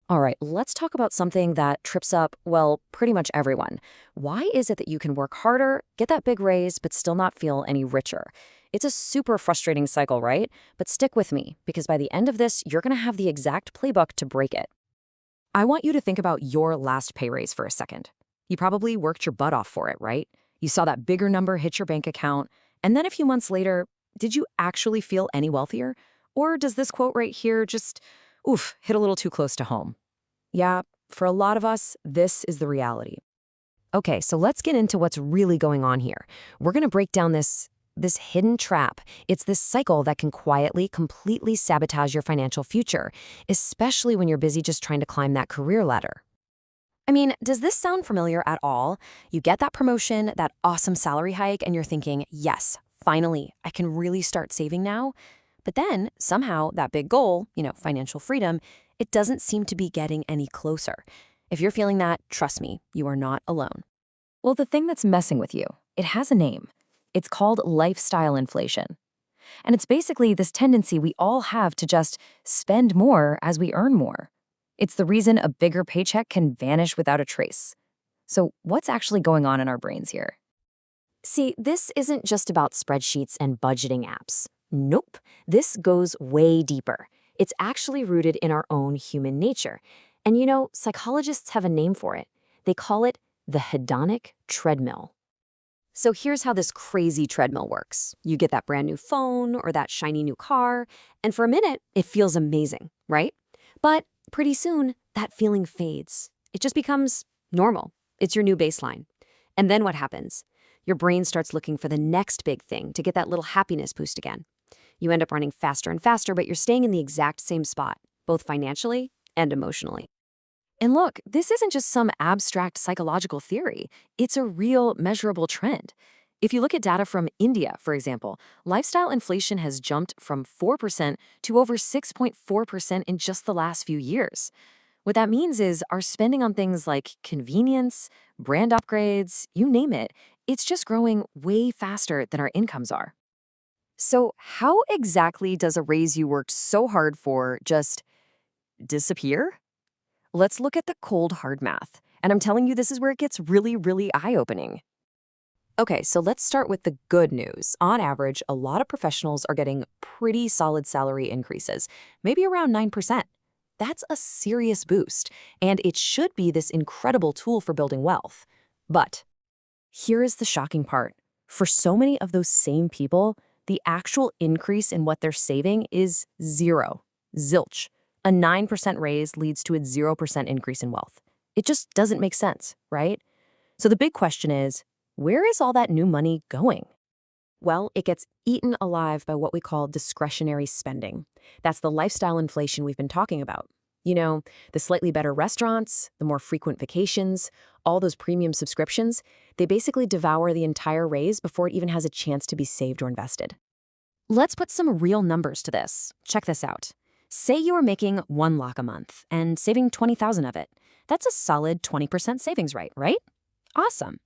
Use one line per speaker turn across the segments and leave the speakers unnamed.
All right, let's talk about something that trips up, well, pretty much everyone. Why is it that you can work harder, get that big raise, but still not feel any richer? It's a super frustrating cycle, right? But stick with me, because by the end of this, you're going to have the exact playbook to break it. I want you to think about your last pay raise for a second. You probably worked your butt off for it, right? You saw that bigger number hit your bank account, and then a few months later, did you actually feel any wealthier? Or does this quote right here just, oof, hit a little too close to home? Yeah, for a lot of us, this is the reality. Okay, so let's get into what's really going on here. We're going to break down this hidden trap. It's this cycle that can quietly, completely sabotage your financial future, especially when you're busy just trying to climb that career ladder. I mean, does this sound familiar at all? You get that promotion, that awesome salary hike, and you're thinking, yes, finally, I can really start saving now. But then, somehow, that big goal, financial freedom, it doesn't seem to be getting any closer. If you're feeling that, trust me, you are not alone. Well, the thing that's messing with you, it has a name. It's called lifestyle inflation. And it's basically this tendency we all have to just spend more as we earn more. It's the reason a bigger paycheck can vanish without a trace. So what's actually going on in our brains here? See, this isn't just about spreadsheets and budgeting apps. Nope, this goes way deeper. It's actually rooted in our own human nature. And psychologists have a name for it. They call it the hedonic treadmill. So here's how this crazy treadmill works. You get that brand new phone or that shiny new car, and for a minute, it feels amazing, right? But pretty soon, that feeling fades. It just becomes normal. It's your new baseline. And then what happens? Your brain starts looking for the next big thing to get that little happiness boost again. You end up running faster and faster, but you're staying in the exact same spot, both financially and emotionally. And look, this isn't just some abstract psychological theory. It's a real, measurable trend. If you look at data from India, for example, lifestyle inflation has jumped from 4% to over 6.4% in just the last few years. What that means is our spending on things like convenience, brand upgrades, you name it, it's just growing way faster than our incomes are. So how exactly does a raise you worked so hard for just disappear? Let's look at the cold, hard math. And I'm telling you, this is where it gets really, really eye-opening. Okay, so let's start with the good news. On average, a lot of professionals are getting pretty solid salary increases, maybe around 9%. That's a serious boost, and it should be this incredible tool for building wealth. But here is the shocking part. For so many of those same people, the actual increase in what they're saving is zero, zilch. A 9% raise leads to a 0% increase in wealth. It just doesn't make sense, right? So the big question is, where is all that new money going? Well, it gets eaten alive by what we call discretionary spending. That's the lifestyle inflation we've been talking about. The slightly better restaurants, the more frequent vacations, all those premium subscriptions, they basically devour the entire raise before it even has a chance to be saved or invested. Let's put some real numbers to this. Check this out. Say you are making $1 lakh a month and saving 20,000 of it. That's a solid 20% savings rate, right? Awesome.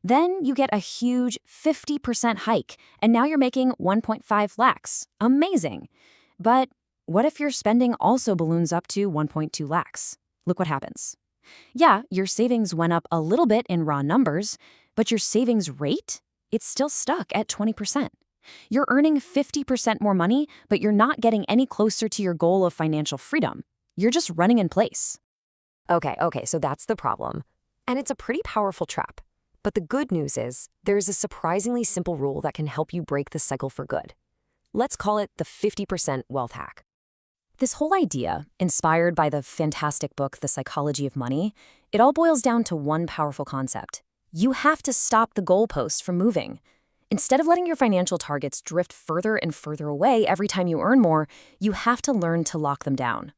Then you get a huge 50% hike, and now you're making 1.5 lakhs. Amazing. But what if your spending also balloons up to 1.2 lakhs? Look what happens. Yeah, your savings went up a little bit in raw numbers, but your savings rate, it's still stuck at 20%. You're earning 50% more money, but you're not getting any closer to your goal of financial freedom. You're just running in place. Okay, so that's the problem. And it's a pretty powerful trap. But the good news is, there's a surprisingly simple rule that can help you break the cycle for good. Let's call it the 50% wealth hack. This whole idea, inspired by the fantastic book, The Psychology of Money, it all boils down to one powerful concept. You have to stop the goalposts from moving. Instead of letting your financial targets drift further and further away every time you earn more, you have to learn to lock them down.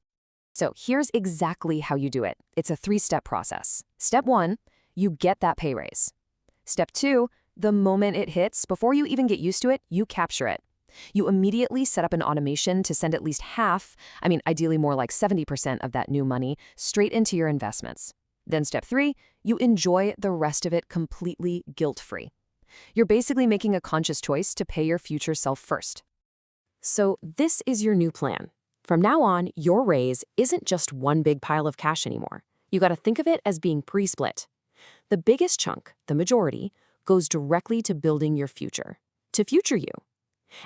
So here's exactly how you do it. It's a 3-step process. Step 1, you get that pay raise. Step 2, the moment it hits, before you even get used to it, you capture it. You immediately set up an automation to send at least half, ideally more like 70% of that new money, straight into your investments. Then step 3, you enjoy the rest of it completely guilt-free. You're basically making a conscious choice to pay your future self first. So this is your new plan.
From now on, your raise isn't just one big pile of cash anymore. You got to think of it as being pre-split. The biggest chunk, the majority, goes directly to building your future, to future you.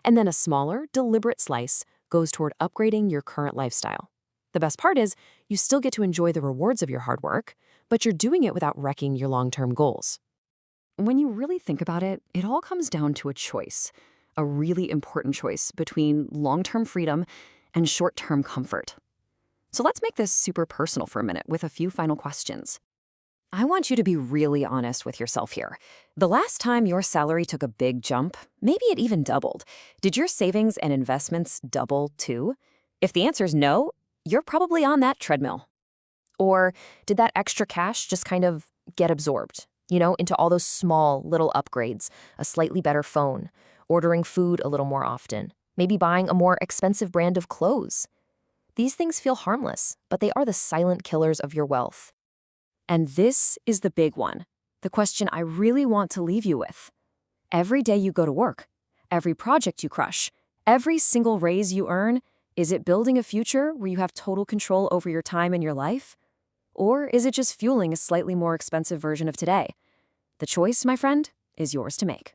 And then a smaller, deliberate slice goes toward upgrading your current lifestyle. The best part is, you still get to enjoy the rewards of your hard work, but you're doing it without wrecking your long-term goals.
When you really think about it, it all comes down to a choice, a really important choice between long-term freedom and short-term comfort. So let's make this super personal for a minute with a few final questions. I want you to be really honest with yourself here. The last time your salary took a big jump, maybe it even doubled, did your savings and investments double too? If the answer is no, you're probably on that treadmill. Or did that extra cash just kind of get absorbed, into all those small little upgrades, a slightly better phone, ordering food a little more often, maybe buying a more expensive brand of clothes? These things feel harmless, but they are the silent killers of your wealth. And this is the big one, the question I really want to leave you with. Every day you go to work, every project you crush, every single raise you earn, is it building a future where you have total control over your time and your life? Or is it just fueling a slightly more expensive version of today? The choice, my friend, is yours to make.